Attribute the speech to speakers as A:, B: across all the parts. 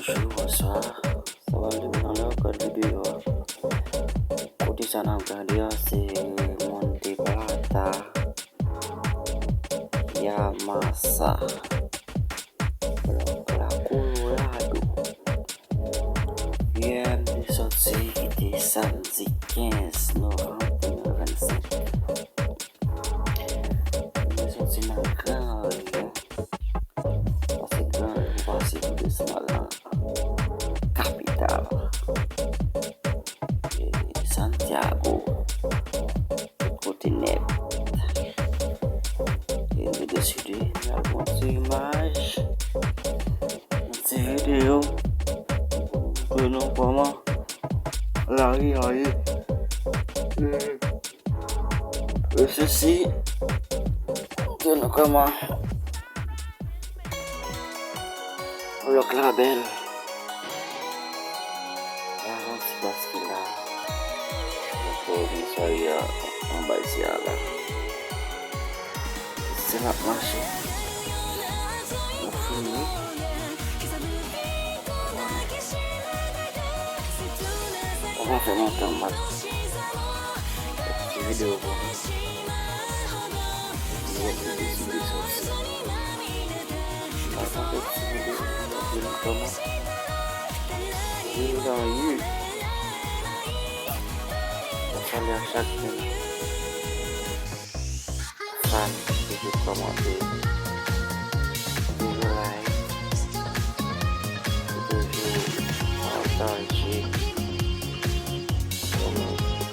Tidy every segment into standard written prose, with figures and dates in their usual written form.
A: bonjour, bonsoir. Ça va le dans le code vidéo. Côté ça n'a regardé, c'est monté par Yamasá. La Colorado. Hier, de sortie qui était samedi 15 novembre 2025. De sortie dans le grand rayon. Parce que grand rayon, parce que de ce malin. Capitale. Et Santiago. Côté net. Et de décider, il y a une image. Une vidéo. Que nous comment larue. Et ceci. Que nous comment le clabel. La vente parce que là. Le commissariat en bas ici là. C'est la marché. On finit. On va faire monter en bas. Petite vidéo pour vous. Je vais décider ça aussi. On va faire une petite vidéo. On va comment. Hier dans Hier. On va aller à chaque fan qui veut commenter. Toujours like. Toujours partager.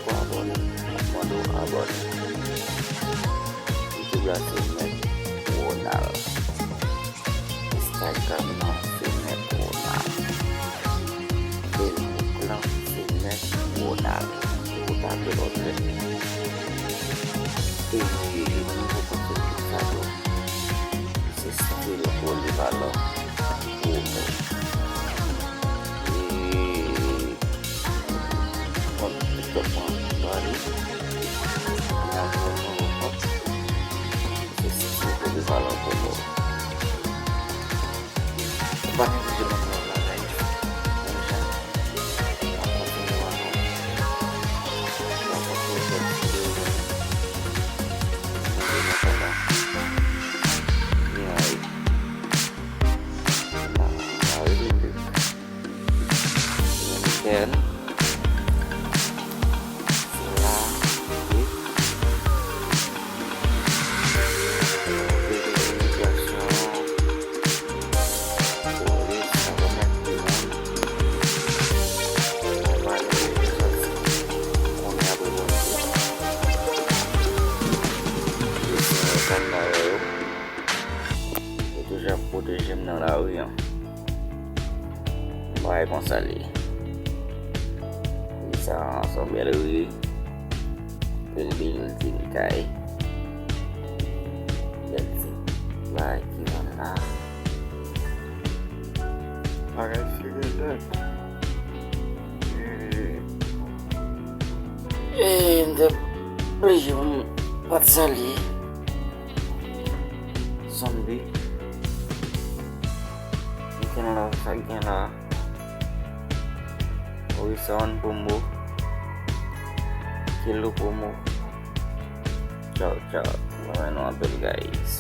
A: Pour abonner. Pour abonner. YouTube là c'est mettre Ronald. Instagram là c'est mettre Ronald. Facebook là c'est mettre Ronald. Pour taper l'autre. Et nouveau contenu cadeau. C'est style polyvalent. Et on peut prendre Paris. C'est style polyvalent pour nous. Pas que je m'en vais la live. Then toujours protéger dans la rue. Ouais, qu'on s'allie. Ça ensemble la rue. Le building kai. Building. Like you là. Pareil, et de prions pas de sali. Samedi. Ikan lah. Wisawan poum. Kilo poum. Ciao, ciao. Main guys.